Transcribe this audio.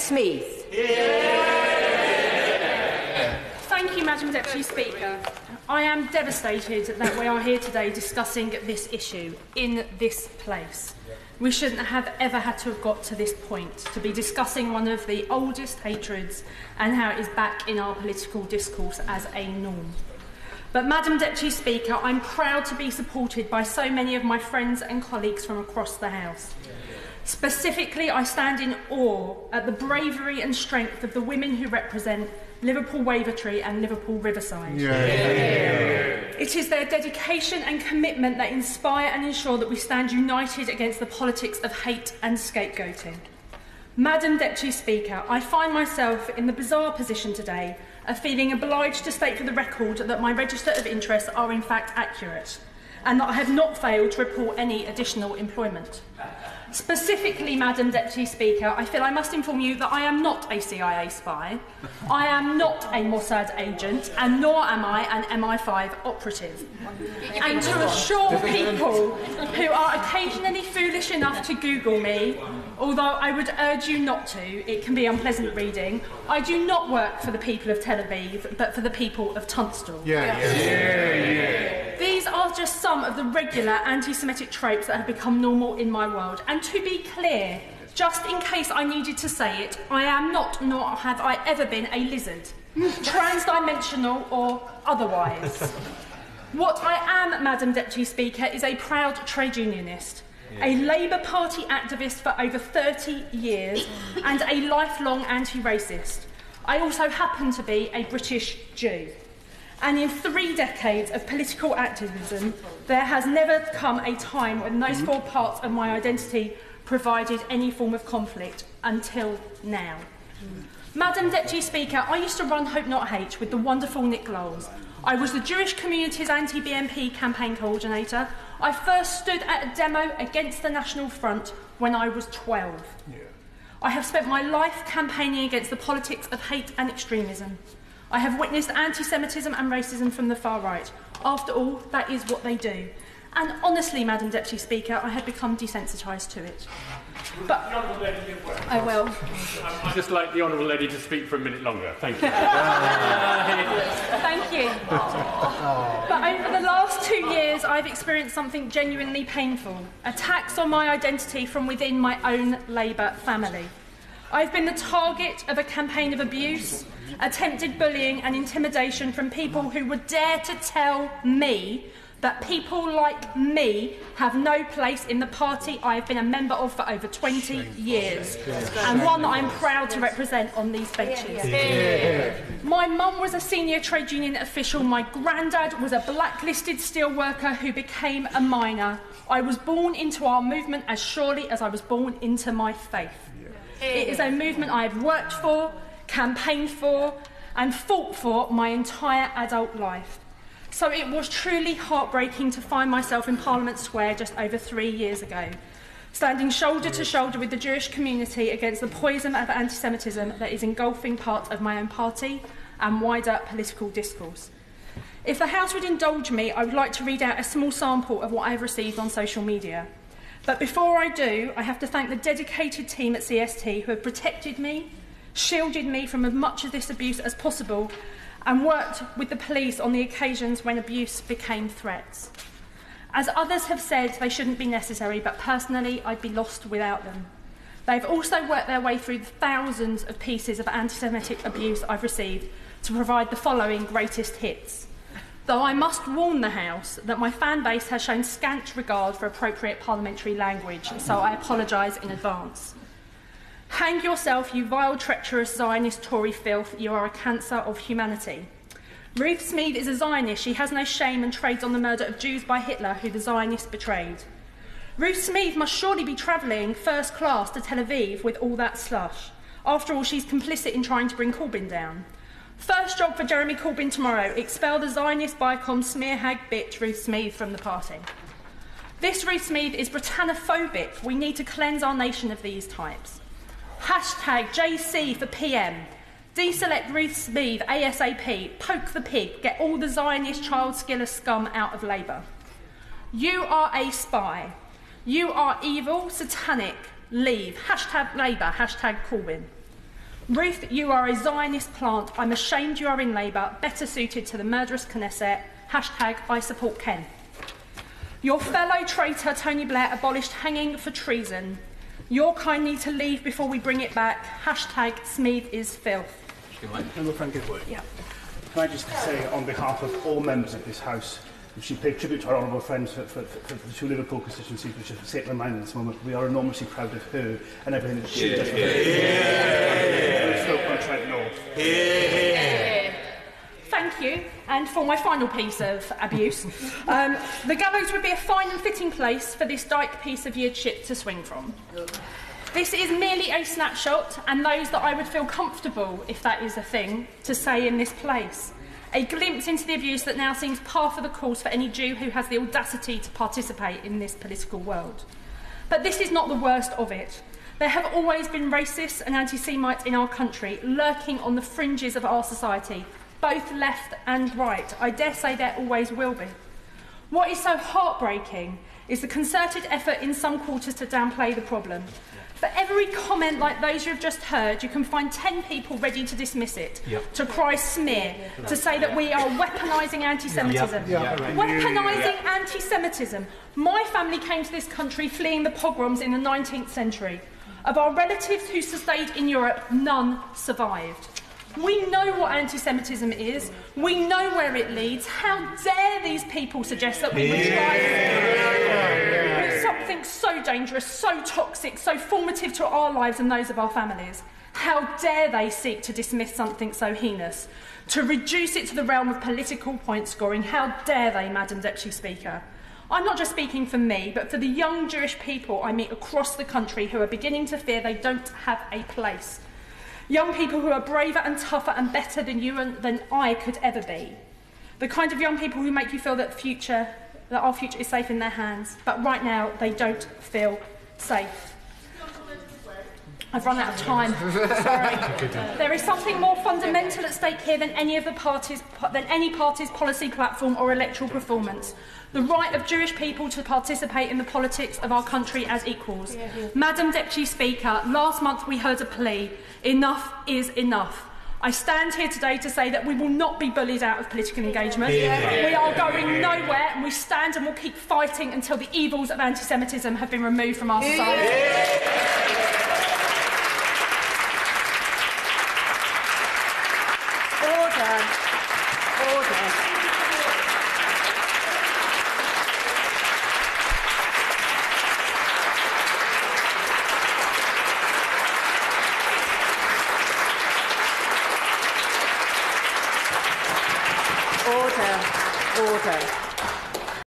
Smeeth. Thank you, Madam Deputy Speaker. I am devastated that we are here today discussing this issue in this place. We shouldn't have ever had to have got to this point, to be discussing one of the oldest hatreds and how it is back in our political discourse as a norm. But, Madam Deputy Speaker, I'm proud to be supported by so many of my friends and colleagues from across the House. Specifically, I stand in awe at the bravery and strength of the women who represent Liverpool Wavertree and Liverpool Riverside. It is their dedication and commitment that inspire and ensure that we stand united against the politics of hate and scapegoating. Madam Deputy Speaker, I find myself in the bizarre position today of feeling obliged to state for the record that my register of interests are in fact accurate and that I have not failed to report any additional employment. Specifically, Madam Deputy Speaker, I feel I must inform you that I am not a CIA spy, I am not a Mossad agent, and nor am I an MI5 operative. And to assure people who are occasionally foolish enough to Google me, although I would urge you not to, it can be unpleasant reading, I do not work for the people of Tel Aviv, but for the people of Tunstall. These are just some of the regular anti-Semitic tropes that have become normal in my world. And to be clear, just in case I needed to say it, I am not, nor have I ever been, a lizard, transdimensional or otherwise. What I am, Madam Deputy Speaker, is a proud trade unionist, a Labour Party activist for over 30 years, and a lifelong anti-racist. I also happen to be a British Jew. And in 3 decades of political activism, there has never come a time when those 4 parts of my identity provided any form of conflict, until now. Madam Deputy Speaker, I used to run Hope Not Hate with the wonderful Nick Lowles. I was the Jewish community's anti-BNP campaign coordinator. I first stood at a demo against the National Front when I was 12. I have spent my life campaigning against the politics of hate and extremism. I have witnessed anti-Semitism and racism from the far right. After all, that is what they do. And honestly, Madam Deputy Speaker, I had become desensitised to it. But I will. I'd just like the Honourable Lady to speak for a minute longer. Thank you. Thank you. But over the last 2 years, I've experienced something genuinely painful. Attacks on my identity from within my own Labour family. I've been the target of a campaign of abuse, attempted bullying and intimidation from people who would dare to tell me that people like me have no place in the party I have been a member of for over 20 years, and one that I'm proud to represent on these benches. My mum was a senior trade union official, my granddad was a blacklisted steelworker who became a miner. I was born into our movement as surely as I was born into my faith. It is a movement I have worked for, campaigned for and fought for my entire adult life. So it was truly heartbreaking to find myself in Parliament Square just over 3 years ago, standing shoulder to shoulder with the Jewish community against the poison of anti-Semitism that is engulfing part of my own party and wider political discourse. If the House would indulge me, I would like to read out a small sample of what I have received on social media. But before I do, I have to thank the dedicated team at CST who have protected me, shielded me from as much of this abuse as possible, and worked with the police on the occasions when abuse became threats. As others have said, they shouldn't be necessary, but personally, I'd be lost without them. They've also worked their way through the thousands of pieces of anti-Semitic abuse I've received to provide the following greatest hits. Though I must warn the House that my fan base has shown scant regard for appropriate parliamentary language, so I apologise in advance. Hang yourself, you vile, treacherous Zionist Tory filth. You are a cancer of humanity. Ruth Smeeth is a Zionist. She has no shame and trades on the murder of Jews by Hitler, who the Zionists betrayed. Ruth Smeeth must surely be travelling first class to Tel Aviv with all that slush. After all, she's complicit in trying to bring Corbyn down. First job for Jeremy Corbyn tomorrow, expel the Zionist Bicom smear hag bitch Ruth Smeeth from the party. This Ruth Smeeth is Britanophobic. We need to cleanse our nation of these types. Hashtag JC for PM. Deselect Ruth Smeeth ASAP. Poke the pig. Get all the Zionist child skiller scum out of Labour. You are a spy. You are evil, satanic. Leave. Hashtag Labour. Hashtag Corbyn. Ruth, you are a Zionist plant. I'm ashamed you are in Labour, better suited to the murderous Knesset. Hashtag I support Ken. Your fellow traitor Tony Blair abolished hanging for treason. Your kind need to leave before we bring it back. Hashtag Smeeth is filth. Yeah. Can I just say, on behalf of all members of this House, we should pay tribute to our honourable friends for the two Liverpool constituencies, which are sitting in mind at this moment. We are enormously proud of her and everything that she does for Stoke-on-Tent North. Thank you. And for my final piece of abuse, the gallows would be a fine and fitting place for this dyke piece of yeared shit to swing from. This is merely a snapshot, and those that I would feel comfortable, if that is a thing, to say in this place. A glimpse into the abuse that now seems par for the course for any Jew who has the audacity to participate in this political world. But this is not the worst of it. There have always been racists and anti-Semites in our country, lurking on the fringes of our society, both left and right. I dare say there always will be. What is so heartbreaking is the concerted effort in some quarters to downplay the problem. For every comment like those you have just heard, you can find 10 people ready to dismiss it, to cry smear, to say that we are weaponising anti-Semitism. Weaponising anti-Semitism. My family came to this country fleeing the pogroms in the 19th century. Of our relatives who stayed in Europe, none survived. We know what anti-Semitism is. We know where it leads. How dare these people suggest that we would try with something so dangerous, so toxic, so formative to our lives and those of our families? How dare they seek to dismiss something so heinous, to reduce it to the realm of political point scoring? How dare they, Madam Deputy Speaker? I'm not just speaking for me, but for the young Jewish people I meet across the country who are beginning to fear they don't have a place. Young people who are braver and tougher and better than you and than I could ever be. The kind of young people who make you feel that our future is safe in their hands, but right now they don't feel safe. I've run out of time. Sorry. There is something more fundamental at stake here than any party's policy platform or electoral performance. The right of Jewish people to participate in the politics of our country as equals. Madam Deputy Speaker, last month we heard a plea. Enough is enough. I stand here today to say that we will not be bullied out of political engagement. We are going nowhere, and we stand and will keep fighting until the evils of anti-Semitism have been removed from our society. Order. Order.